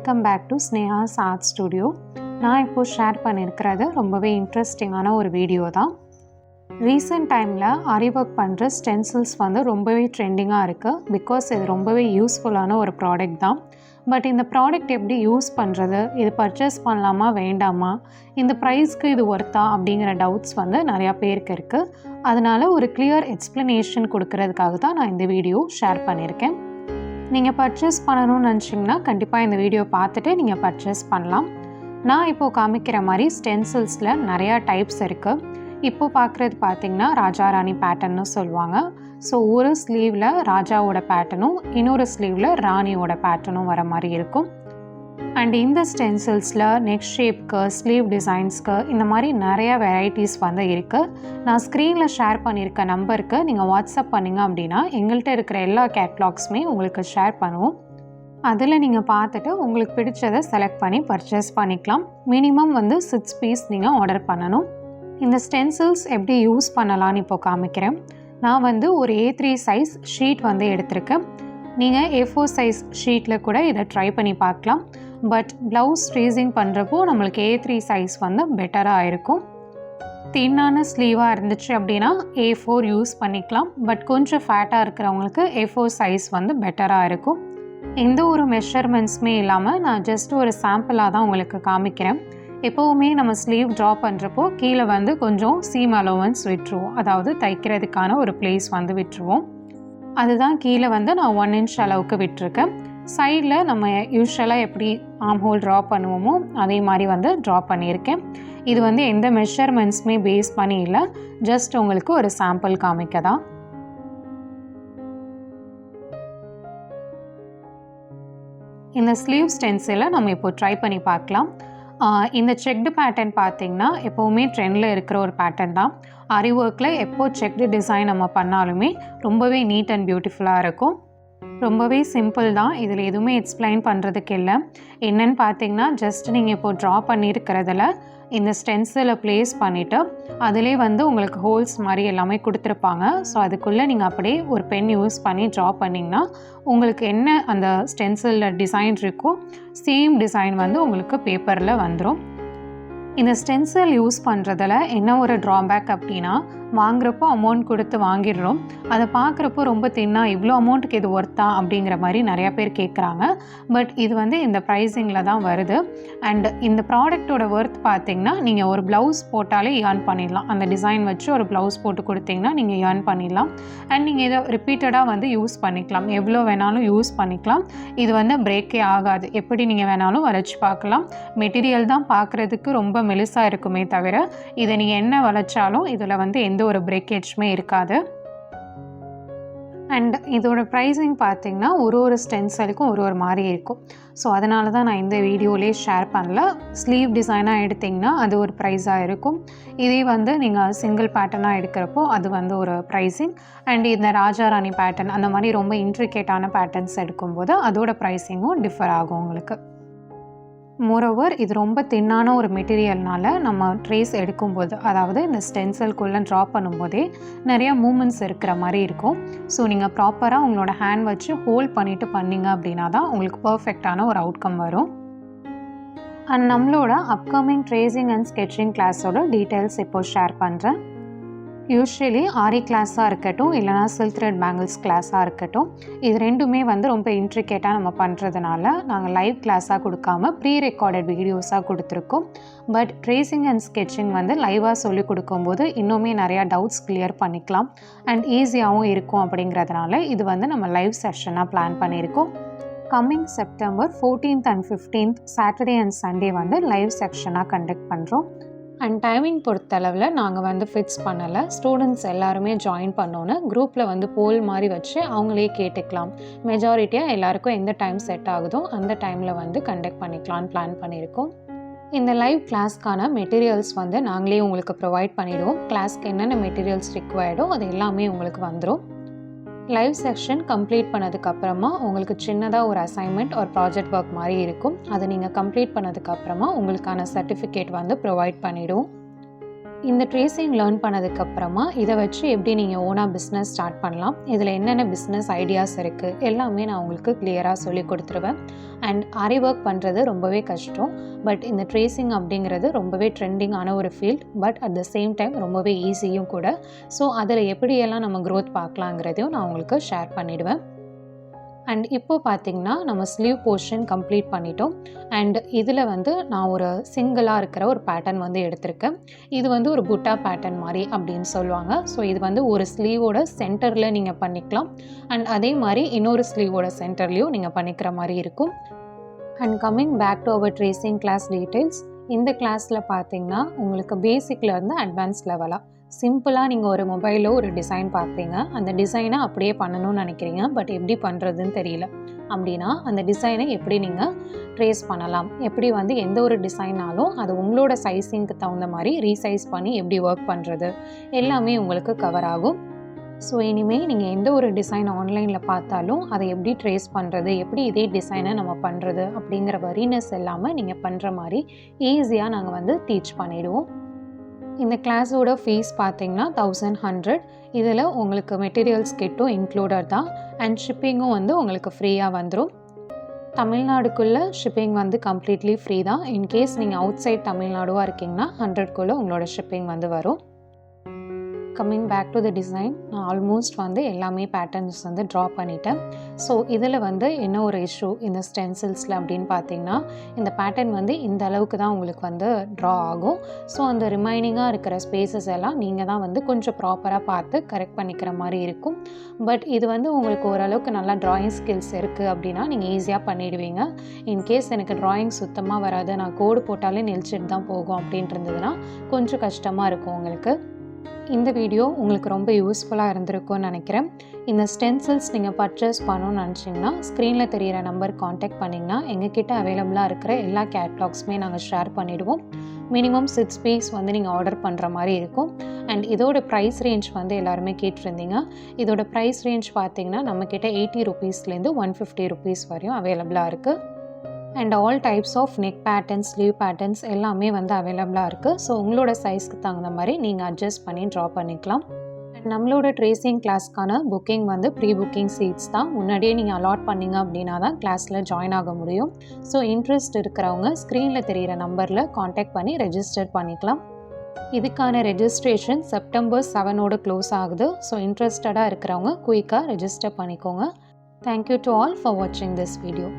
Welcome back to Sneha's art studio. நான் இப்போது share பண்ணியிருக்கிறது ரொம்பவே இன்ட்ரெஸ்டிங்கான ஒரு வீடியோ தான். ரீசெண்ட் டைமில் ஆரி ஒர்க் பண்ணுற ஸ்டென்சில்ஸ் வந்து ரொம்பவே ட்ரெண்டிங்காக இருக்குது. பிகாஸ் இது ரொம்பவே யூஸ்ஃபுல்லான ஒரு ப்ராடக்ட் தான். பட் இந்த ப்ராடக்ட் எப்படி யூஸ் பண்ணுறது, இது பர்ச்சேஸ் பண்ணலாமா வேண்டாமா, இந்த ப்ரைஸ்க்கு இது ஒர்த்தா அப்படிங்கிற டவுட்ஸ் வந்து நிறையா பேருக்கு இருக்குது. அதனால் ஒரு கிளியர் எக்ஸ்ப்ளனேஷன் கொடுக்கறதுக்காக தான் நான் இந்த வீடியோ ஷேர் பண்ணியிருக்கேன். நீங்கள் பர்ச்சேஸ் பண்ணணும்னு நினச்சிங்கன்னா கண்டிப்பாக இந்த வீடியோ பார்த்துட்டு நீங்கள் பர்ச்சேஸ் பண்ணலாம். நான் இப்போது காமிக்கிற மாதிரி ஸ்டென்சில்ஸில் நிறையா டைப்ஸ் இருக்குது. இப்போது பார்க்குறது பார்த்திங்கன்னா ராஜா ராணி பேட்டர்ன்னு சொல்லுவாங்க. ஸோ ஒரு ஸ்லீவில் ராஜாவோட பேட்டர்னும் இன்னொரு ஸ்லீவில் ராணியோட பேட்டர்னும் வர மாதிரி இருக்கும். அண்ட் இந்த ஸ்டென்சில்ஸில் நெக் ஷேப்க்கு, ஸ்லீவ் டிசைன்ஸ்க்கு இந்த மாதிரி நிறையா வெரைட்டிஸ் வந்து இருக்குது. நான் ஸ்க்ரீனில் ஷேர் பண்ணியிருக்க நம்பருக்கு நீங்கள் வாட்ஸ்அப் பண்ணிங்க அப்படின்னா எங்கள்கிட்ட இருக்கிற எல்லா கேட்லாக்ஸுமே உங்களுக்கு ஷேர் பண்ணுவோம். அதில் நீங்கள் பார்த்துட்டு உங்களுக்கு பிடிச்சதை செலக்ட் பண்ணி பர்ச்சேஸ் பண்ணிக்கலாம். மினிமம் வந்து 6 பீஸ் நீங்கள் ஆர்டர் பண்ணணும். இந்த ஸ்டென்சில்ஸ் எப்படி யூஸ் பண்ணலான்னு இப்போ காமிக்கிறேன். நான் வந்து ஒரு A3 சைஸ் ஷீட் வந்து எடுத்திருக்கேன். நீங்கள் A4 சைஸ் ஷீட்டில் கூட இதை ட்ரை பண்ணி பார்க்கலாம். பட் ப்ளவுஸ் ஸ்ட்ரீசிங் பண்ணுறப்போ நம்மளுக்கு A3 சைஸ் வந்து பெட்டராக இருக்கும். தின்னான ஸ்லீவாக இருந்துச்சு அப்படின்னா A4 யூஸ் பண்ணிக்கலாம். பட் கொஞ்சம் ஃபேட்டாக இருக்கிறவங்களுக்கு A4 சைஸ் வந்து பெட்டராக இருக்கும். எந்த ஒரு மெஷர்மெண்ட்ஸுமே இல்லாமல் நான் ஜஸ்ட் ஒரு சாம்பிளாக தான் உங்களுக்கு காமிக்கிறேன். எப்போவுமே நம்ம ஸ்லீவ் ட்ரா பண்ணுறப்போ கீழே வந்து கொஞ்சம் சீம் அலோவன்ஸ் விட்டுருவோம். அதாவது தைக்கிறதுக்கான ஒரு பிளேஸ் வந்து விட்டுருவோம். அதுதான் கீழே வந்து நான் 1 இன்ச் அளவுக்கு விட்டுருக்கேன். சைடில் நம்ம யூஸ்வலாக எப்படி ஆர்ம் ஹோல் ட்ரா பண்ணுவோமோ அதே மாதிரி வந்து ட்ரா பண்ணியிருக்கேன். இது வந்து எந்த மெஷர்மெண்ட்ஸுமே பேஸ் பண்ணி இல்லை, ஜஸ்ட் உங்களுக்கு ஒரு சாம்பிள் காமிக்க தான். இந்த ஸ்லீவ் ஸ்டென்சிலை நம்ம இப்போ ட்ரை பண்ணி பார்க்கலாம். இந்த செக்டு பேட்டர்ன் பார்த்திங்கன்னா எப்போவுமே ட்ரெண்டில் இருக்கிற ஒரு பேட்டர்ன் தான். ஆரி ஒர்க்கில் எப்போ செக்டு டிசைன் நம்ம பண்ணாலுமே ரொம்பவே நீட் அண்ட் பியூட்டிஃபுல்லாக இருக்கும். ரொம்பவே சிம்பிள் தான், இதில் எதுவுமே எக்ஸ்பிளைன் பண்ணுறதுக்கு இல்லை. என்னென்னு பார்த்தீங்கன்னா ஜஸ்ட் நீங்கள் இப்போது ட்ரா பண்ணியிருக்கிறதுல இந்த ஸ்டென்சிலை ப்ளேஸ் பண்ணிவிட்டு அதிலே வந்து உங்களுக்கு ஹோல்ஸ் மாதிரி எல்லாமே கொடுத்துருப்பாங்க. ஸோ அதுக்குள்ளே நீங்கள் அப்படியே ஒரு பென் யூஸ் பண்ணி ட்ரா பண்ணிங்கன்னா உங்களுக்கு என்ன அந்த ஸ்டென்சிலில் டிசைன் இருக்கோ சேம் டிசைன் வந்து உங்களுக்கு பேப்பரில் வந்துடும். இந்த ஸ்டென்சில் யூஸ் பண்ணுறதில் என்ன ஒரு ட்ராபேக் அப்படின்னா, வாங்குறப்போ அமௌண்ட் கொடுத்து வாங்கிடுறோம். அதை பார்க்குறப்போ ரொம்ப தின்னா இவ்வளோ அமௌண்ட்டுக்கு இது ஒர்த்தா அப்படிங்கிற மாதிரி நிறையா பேர் கேட்குறாங்க. பட் இது வந்து இந்த ப்ரைஸிங்கில் தான் வருது. அண்ட் இந்த ப்ராடக்டோட ஒர்த் பார்த்திங்கன்னா நீங்கள் ஒரு ப்ளவுஸ் போட்டாலே ஏர்ன் பண்ணிடலாம். அந்த டிசைன் வச்சு ஒரு ப்ளவுஸ் போட்டு கொடுத்திங்கன்னா நீங்கள் ஏர்ன் பண்ணிடலாம். அண்ட் நீங்கள் இதை ரிப்பீட்டடாக வந்து யூஸ் பண்ணிக்கலாம், எவ்வளோ வேணாலும் யூஸ் பண்ணிக்கலாம். இது வந்து பிரேக்கே ஆகாது, எப்படி நீங்கள் வேணாலும் வளைச்சி பார்க்கலாம். மெட்டீரியல் தான் பார்க்குறதுக்கு ரொம்ப மெலிசாக இருக்குமே தவிர இதை நீங்கள் என்ன வளைச்சாலும் இதில் வந்து எந்த ஒரு பிரேக்கேஜுமே இருக்காது. அண்ட் இதோட ப்ரைஸிங் பார்த்திங்கன்னா ஒரு ஸ்டென்சிலுக்கும் ஒரு மாதிரி இருக்கும். ஸோ அதனால தான் நான் இந்த வீடியோலேயே ஷேர் பண்ணல. ஸ்லீவ் டிசைனாக எடுத்திங்கன்னா அது ஒரு ப்ரைஸாக இருக்கும். இதே வந்து நீங்கள் சிங்கிள் பேட்டர்னாக எடுக்கிறப்போ அது வந்து ஒரு ப்ரைஸிங். அண்ட் இந்த ராஜா ராணி பேட்டர்ன் அந்த மாதிரி ரொம்ப இன்ட்ரிகேட்டான பேட்டர்ன்ஸ் எடுக்கும்போது அதோட ப்ரைஸிங்கும் டிஃபர் ஆகும் உங்களுக்கு. மோரோவர் இது ரொம்ப தின்னான ஒரு மெட்டீரியல்னால நம்ம ட்ரேஸ் எடுக்கும்போது, அதாவது இந்த ஸ்டென்சில்குள்ளே ட்ரா பண்ணும்போதே நிறையா மூமெண்ட்ஸ் இருக்கிற மாதிரி இருக்கும். ஸோ நீங்கள் ப்ராப்பராக உங்களோட ஹேண்ட் வச்சு ஹோல்ட் பண்ணிவிட்டு பண்ணிங்க அப்படின்னா தான் உங்களுக்கு பர்ஃபெக்டான ஒரு அவுட்கம் வரும். அண்ட் நம்மளோட அப்கமிங் ட்ரேசிங் அண்ட் ஸ்கெட்சிங் கிளாஸோட டீட்டெயில்ஸ் இப்போது ஷேர் பண்ணுறேன். யூஸ்வலி ஆரி கிளாஸாக இருக்கட்டும் இல்லைனா சில்க் த்ரெட் பேங்கிள்ஸ் கிளாஸாக இருக்கட்டும், இது ரெண்டுமே வந்து ரொம்ப இன்ட்ரிகேட்டாக நம்ம பண்ணுறதுனால நாங்கள் லைவ் கிளாஸாக கொடுக்காம ப்ரீ ரெக்கார்டட் வீடியோஸாக கொடுத்துருக்கோம். பட் ட்ரேசிங் அண்ட் ஸ்கெட்சிங் வந்து லைவாக சொல்லிக் கொடுக்கும்போது இன்னுமே நிறையா டவுட்ஸ் கிளியர் பண்ணிக்கலாம் அண்ட் ஈஸியாகவும் இருக்கும். அப்படிங்கிறதுனால இது வந்து நம்ம லைவ் செஷனாக பிளான் பண்ணியிருக்கோம். Coming September 14th and 15th Saturday and Sunday வந்து லைவ் செக்ஷனாக கண்டக்ட் பண்ணுறோம். அண்ட் டைமிங் பொறுத்தளவில் நாங்கள் வந்து ஃபிக்ஸ் பண்ணலை. ஸ்டூடெண்ட்ஸ் எல்லாருமே ஜாயின் பண்ணோன்னு குரூப்பில் வந்து போல் மாதிரி வச்சு அவங்களே கேட்டுக்கலாம். மெஜாரிட்டியாக எல்லாருக்கும் எந்த டைம் செட் ஆகுதோ அந்த டைமில் வந்து கண்டக்ட் பண்ணிக்கலான்னு பிளான் பண்ணியிருக்கோம். இந்த லைவ் கிளாஸ்க்கான மெட்டீரியல்ஸ் வந்து நாங்களே உங்களுக்கு ப்ரொவைட் பண்ணிவிடுவோம். கிளாஸ்க்கு என்னென்ன மெட்டீரியல்ஸ் ரிக்வயர்டோ அது எல்லாமே உங்களுக்கு வந்துடும். லைவ் செக்ஷன் கம்ப்ளீட் பண்ணதுக்கப்புறமா உங்களுக்கு சின்னதாக ஒரு அசைன்மெண்ட் ஒரு ப்ராஜெக்ட் ஒர்க் மாதிரி இருக்கும். அதை நீங்கள் கம்ப்ளீட் பண்ணதுக்கப்புறமா உங்களுக்கான சர்டிஃபிகேட் வந்து ப்ரொவைட் பண்ணிவிடுவோம். இந்த ட்ரேசிங் லேர்ன் பண்ணதுக்கப்புறமா இதை வச்சு எப்படி நீங்கள் ஓனாக பிஸ்னஸ் ஸ்டார்ட் பண்ணலாம், இதில் என்னென்ன பிஸ்னஸ் ஐடியாஸ் இருக்குது எல்லாமே நான் உங்களுக்கு கிளியராக சொல்லி கொடுத்துருவேன். அண்ட் ஆரி ஒர்க் பண்ணுறது ரொம்பவே கஷ்டம், பட் இந்த ட்ரேசிங் அப்படிங்கிறது ரொம்பவே ட்ரெண்டிங்கான ஒரு field, but at the same time ரொம்பவே ஈஸியும் கூட. ஸோ அதில் எப்படியெல்லாம் நம்ம க்ரோத் பார்க்கலாங்கிறதையும் நான் உங்களுக்கு ஷேர் பண்ணிவிடுவேன். அண்ட் இப்போது பார்த்திங்கன்னா நம்ம ஸ்லீவ் போர்ஷன் கம்ப்ளீட் பண்ணிட்டோம். அண்ட் இதில் வந்து நான் ஒரு சிங்கிளாக இருக்கிற ஒரு பேட்டர்ன் வந்து எடுத்திருக்கேன். இது வந்து ஒரு புட்டா பேட்டர்ன் மாதிரி அப்படின்னு சொல்லுவாங்க. ஸோ இது வந்து ஒரு ஸ்லீவோட சென்டரில் நீங்கள் பண்ணிக்கலாம். அண்ட் அதே மாதிரி இன்னொரு ஸ்லீவோட சென்டர்லேயும் நீங்கள் பண்ணிக்கிற மாதிரி இருக்கும். And coming back to our tracing class details. இந்த கிளாஸில் பார்த்திங்கன்னா உங்களுக்கு பேசிக்லேருந்து அட்வான்ஸ் லெவலாக சிம்பிளாக நீங்கள் ஒரு மொபைலில் ஒரு டிசைன் பார்க்குறீங்க, அந்த டிசைனை அப்படியே பண்ணணும்னு நினைக்கிறீங்க, பட் எப்படி பண்ணுறதுன்னு தெரியல அப்படின்னா அந்த டிசைனை எப்படி நீங்கள் ட்ரேஸ் பண்ணலாம், எப்படி வந்து எந்த ஒரு டிசைனாலும் அது உங்களோட சைஸிங்க்கு தகுந்த மாதிரி ரீசைஸ் பண்ணி எப்படி ஒர்க் பண்ணுறது எல்லாமே உங்களுக்கு கவர் ஆகும். ஸோ இனிமேல் நீங்கள் எந்த ஒரு டிசைன் ஆன்லைனில் பார்த்தாலும் அதை எப்படி ட்ரேஸ் பண்ணுறது, எப்படி இதே டிசைனை நம்ம பண்ணுறது அப்படிங்கிற வரினஸ் எல்லாமே நீங்கள் பண்ணுற மாதிரி ஈஸியாக நாங்கள் வந்து டீச் பண்ணிவிடுவோம். இந்த கிளாஸோட ஃபீஸ் பார்த்திங்கன்னா 1100. இதில் உங்களுக்கு மெட்டீரியல்ஸ் கிட்டும் இன்க்ளூடட் தான். அண்ட் ஷிப்பிங்கும் வந்து உங்களுக்கு ஃப்ரீயாக வந்துடும். தமிழ்நாடுக்குள்ளே ஷிப்பிங் வந்து கம்ப்ளீட்லி ஃப்ரீ தான். இன்கேஸ் நீங்கள் அவுட் சைட் தமிழ்நாடுவாக இருக்கீங்கன்னா 100க்குள்ளே உங்களோட ஷிப்பிங் வந்து வரும். Coming back to the design, நான் ஆல்மோஸ்ட் வந்து எல்லாமே பேட்டர்ன்ஸ் வந்து ட்ரா பண்ணிட்டேன். ஸோ இதில் வந்து என்ன ஒரு இஷ்யூ இந்த ஸ்டென்சில்ஸில் அப்படின்னு பார்த்தீங்கன்னா, இந்த பேட்டர்ன் வந்து இந்த அளவுக்கு தான் உங்களுக்கு வந்து ட்ரா ஆகும். ஸோ அந்த ரிமைனிங்காக இருக்கிற ஸ்பேசஸ் எல்லாம் நீங்கள் தான் வந்து கொஞ்சம் ப்ராப்பராக பார்த்து கரெக்ட் பண்ணிக்கிற மாதிரி இருக்கும். பட் இது வந்து உங்களுக்கு ஓரளவுக்கு நல்லா ட்ராயிங் ஸ்கில்ஸ் இருக்குது அப்படின்னா நீங்கள் ஈஸியாக பண்ணிடுவீங்க. இன்கேஸ் எனக்கு ட்ராயிங் சுத்தமாக வராது, நான் கோடு போட்டாலே நெளிச்சிட்டு தான் போகும் அப்படின்ட்டு இருந்ததுன்னா கொஞ்சம் கஷ்டமாக இருக்கும் உங்களுக்கு. இந்த வீடியோ உங்களுக்கு ரொம்ப யூஸ்ஃபுல்லாக இருந்திருக்கும்னு நினைக்கிறேன். இந்த ஸ்டென்சில்ஸ் நீங்கள் பர்ச்சேஸ் பண்ணணும்னு நினச்சிங்கன்னா ஸ்க்ரீனில் தெரிகிற நம்பர் காண்டாக்ட் பண்ணிங்கன்னா எங்ககிட்ட அவைலபிளாக இருக்கிற எல்லா கேட்லாக்ஸுமே நாங்கள் ஷேர் பண்ணிவிடுவோம். மினிமம் 6 பீஸ் வந்து நீங்கள் ஆர்டர் பண்ணுற மாதிரி இருக்கும். அண்ட் இதோட ப்ரைஸ் ரேஞ்ச் வந்து எல்லாருமே கேட்டிருந்தீங்க. இதோட ப்ரைஸ் ரேஞ்ச் பார்த்திங்கன்னா நம்மக்கிட்ட 80 ருபீஸ்லேருந்து 150 ருபீஸ் வரையும் அவைலபிளாக இருக்குது. And all types of neck patterns, sleeve patterns எல்லாமே வந்து அவைலபிளாக இருக்குது. ஸோ உங்களோட சைஸ்க்கு தகுந்த மாதிரி நீங்கள் அட்ஜஸ்ட் பண்ணி ட்ரா பண்ணிக்கலாம். அண்ட் நம்மளோட ட்ரேசிங் கிளாஸ்க்கான புக்கிங் வந்து ப்ரீ புக்கிங் சீட்ஸ் தான். முன்னாடியே நீங்கள் அலாட் பண்ணிங்க அப்படின்னா தான் கிளாஸில் ஜாயின் ஆக முடியும். ஸோ இன்ட்ரெஸ்ட் இருக்கிறவங்க ஸ்க்ரீனில் தெரிகிற நம்பரில் காண்டாக்ட் பண்ணி ரெஜிஸ்டர் பண்ணிக்கலாம். இதுக்கான ரெஜிஸ்ட்ரேஷன் September 7 க்ளோஸ் ஆகுது. ஸோ இன்ட்ரெஸ்டடாக இருக்கிறவங்க குயிக்காக ரெஜிஸ்டர் பண்ணிக்கோங்க. தேங்க்யூ டு ஆல் ஃபார் வாட்சிங் திஸ் வீடியோ.